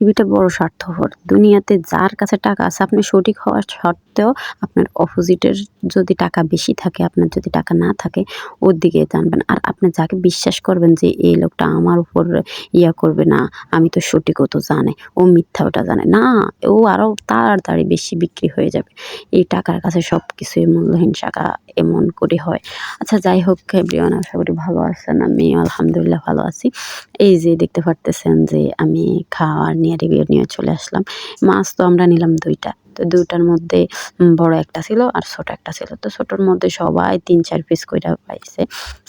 পৃথিবীটা বড় স্বার্থপর। দুনিয়াতে যার কাছে টাকা আছে আপনি সঠিক হওয়া সত্ত্বেও আপনার অপোজিটের যদি টাকা বেশি থাকে, আপনার যদি টাকা না থাকে ওর দিকে টানবেন। আর আপনি যাকে বিশ্বাস করবেন যে এই লোকটা আমার উপর করবে না, আমি তো সঠিক ও তো জানে, ও মিথ্যা ওটা জানে না, ও আরও তাড়াতাড়ি বেশি বিক্রি হয়ে যাবে। এই টাকার কাছে সবকিছুই মূল্যহীন টাকা এমন করে হয়। আচ্ছা যাই হোক এভরিওয়ান, আশা করি ভালো আছেন। আমি আলহামদুলিল্লাহ ভালো আছি। এই যে দেখতে পারতেছেন যে আমি খাওয়ার নিয়ে রিভিউ নিয়ে চলে আসলাম। মাছ তো আমরা নিলাম ২ টা। তো ২ টার মধ্যে বড় একটা ছিল আর ছোট একটা ছিল। তো ছোটর মধ্যে সবাই ৩-৪ পিস কইরা পাইছে।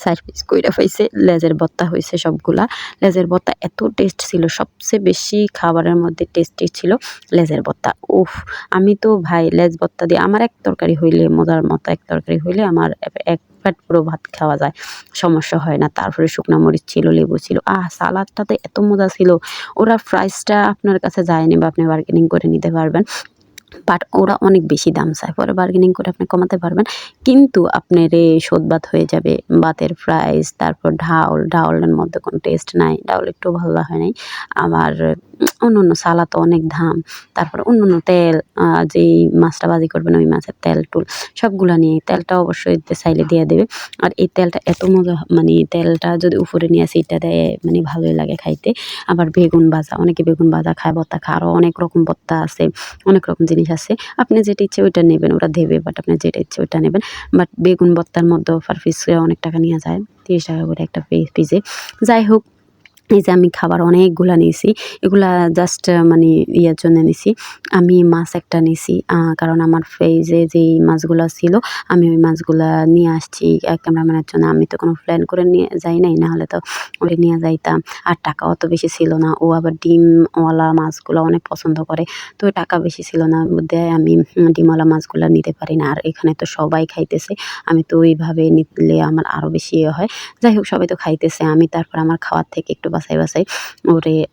৪ পিস কইরা পাইছে। লেজের ভর্তা হইছে সবগুলা। লেজের ভর্তা এত টেস্ট ছিল। সবচেয়ে বেশি খাবারের মধ্যে টেস্টি ছিল লেজের ভর্তা। উফ! আমি তো ভাই লেজ ভর্তা দিয়ে আমার এক তরকারি হইলে মজার মতো এক তরকারি হইলে আমার এক প্লেট পুরো ভাত খাওয়া যায়। সমস্যা হয় না। তারপরে শুকনা মরিচ ছিল, লেবু ছিল। সালাদটাতে এত মজা ছিল। ওরা প্রাইসটা আপনার কাছে যায়নি বা আপনি বার্গেনিং করে নিতে পারবেন। বাট ওরা অনেক বেশি দাম চায়। পরে বার্গেনিং করে আপনি কমাতে পারবেন। কিন্তু আপনার সদবাত হয়ে যাবে। ভাতের প্রাইস, তারপর ডাউলের মধ্যে কোনো টেস্ট নাই। ডাউল একটুও ভালো হয় নাই। আবার অন্যান্য সালাদও অনেক দাম। তারপরে অন্যান্য তেল, যেই মাছটা ভাজি করবেন ওই মাছের তেল-টুল সবগুলা নিয়ে তেলটা অবশ্যই চাইলে দিয়ে দেবে। আর এই তেলটা এত মজা, মানে তেলটা যদি উপরে নিয়ে ছিটা দেয় মানে ভালোই লাগে খাইতে। আবার বেগুন ভাজা, অনেকে বেগুন ভাজা খায়, ভর্তা খায়, আরও অনেক রকম ভর্তা আছে, অনেক রকম জিনিস আছে। আপনি যেটা ইচ্ছে ওইটা নেবেন, ওরা দেবে, বাট আপনি যেটা ইচ্ছে ওইটা নেবেন। বাট বেগুন ভর্তার মধ্যেও পার পিস অনেক টাকা নেয়া যায়। ৳৩০ করে একটা পিসে। যাই হোক, এই যে আমি খাবার অনেকগুলা নিয়েছি। এগুলা জাস্ট মানে জন্য নিছি। আমি মাছ একটা নিছি। কারণ আমার ফ্রিজে যেই মাছগুলা ছিল আমি ওই মাছগুলা নিয়ে আসছি ক্যামেরাম্যানের জন্য। আমি তো কোনো প্ল্যান করে নিয়ে যাই নাই। নাহলে তো ওরে নিয়ে যাইতাম। আর টাকাও অত বেশি ছিল না। ও আবার ডিমওয়ালা মাছগুলা অনেক পছন্দ করে। তো টাকা বেশি ছিল না বিধায় আমি ডিমওয়ালা মাছগুলা নিতে পারি না। আর এখানে তো সবাই খাইতেছে। আমি তো ওইভাবে নিলে আমার আরও বেশি হয়। যাই হোক সবাই তো খাইতেছে। আমি তারপর আমার খাওয়ার থেকে একটু বাছাই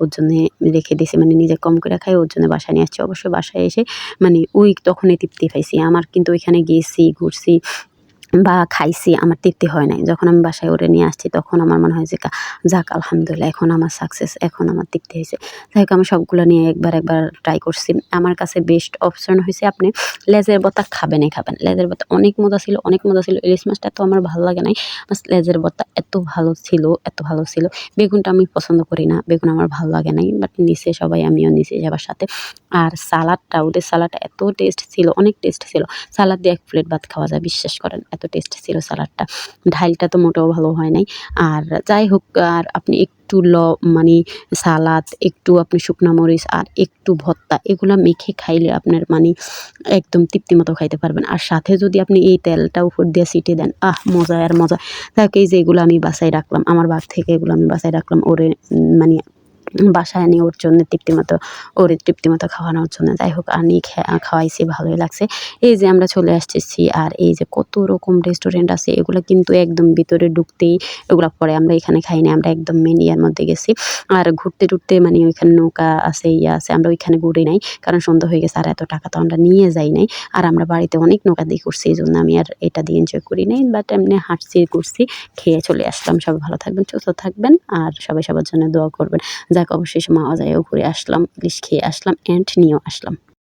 ওর জন্যে রেখে দিছি। মানে নিজে কম করে খাই, ওর জন্য বাসায় নিয়ে আসছি। অবশ্যই বাসায় এসে মানে ওই তখনই তৃপ্তি পাইছি। আমার কিন্তু ওইখানে গেছি, ঘুরছি বা খাইছি, আমার তৃপ্তি হয় নাই। যখন আমি বাসায় ওরে নিয়ে আসছি তখন আমার মনে হয় যে যাক আলহামদুলিল্লাহ, এখন আমার সাকসেস, এখন আমার তৃপ্তি হইছে। যাই হোক আমি সবগুলা নিয়ে একবার ট্রাই করছি। আমার কাছে বেস্ট অপশন হইছে আপনি লেজের ভর্তা খাবেনই খাবেন। লেজের ভর্তা অনেক মজা ছিল, অনেক মজা ছিল। ইলিশ মাছটা এত আমার ভালো লাগে নাই। বাস লেজের ভর্তা এত ভালো ছিল, এত ভালো ছিল। বেগুনটা আমি পছন্দ করি না। বেগুন আমার ভালো লাগে নাই। বাট নিছে সবাই, আমিও নিছি সবার সাথে। আর সালাদটা, ওদের সালাদটা এত টেস্ট ছিল, অনেক টেস্ট ছিল। সালাদ দিয়ে ১ প্লেট ভাত খাওয়া যায়, বিশ্বাস করেন। এত টেস্ট ছিল সালাদটা। ডাইলটা তো মোটেও ভালো হয় নাই। আর যাই হোক, আর আপনি একটু মানে সালাদ, একটু আপনি শুকনা মরিচ আর একটু ভর্তা এগুলা মেখে খাইলে আপনার মানে একদম তৃপ্তিমতো খাইতে পারবেন। আর সাথে যদি আপনি এই তেলটা উপর দিয়ে ছিটিয়ে দেন, মজা আর মজা। যাই হোক এই যে এগুলো আমি বাসায় রাখলাম। আমার বাগ থেকে এগুলো আমি বাসায় রাখলাম ওরে মানে বাসায় আনি ওরে তৃপ্তিমতো খাওয়ানোর জন্য। যাই হোক আনি খাওয়াইছি, ভালোই লাগছে। এই যে আমরা চলে আসতেছি আর এই যে কত রকম রেস্টুরেন্ট আছে, এগুলা কিন্তু একদম ভিতরে ঢুকতেই এগুলা পরে। আমরা এখানে খাই নাই, আমরা একদম মেন মধ্যে গেছি। আর ঘুরতে মানে ওইখানে নৌকা আছে, আছে, আমরা ওইখানে ঘুরি নাই। কারণ সন্ধ্যা হয়ে গেছে আর এত টাকা তো আমরা নিয়ে যাই নাই। আর আমরা বাড়িতে অনেক নৌকা দিয়ে ঘুরছি, এইজন্য আমি আর এটা দিয়ে এনজয় করি নাই। বাট এমনি হাঁটছি, ঘুরছি, খেয়ে চলে আসলাম। সবাই ভালো থাকবেন, সুস্থ থাকবেন আর সবাই সবার জন্য দোয়া করবেন। যাক অবশেষে মাওয়া যায়ও ঘুরে আসলাম, ইলিশ খেয়ে আসলাম অ্যান্ড নিয়েও আসলাম।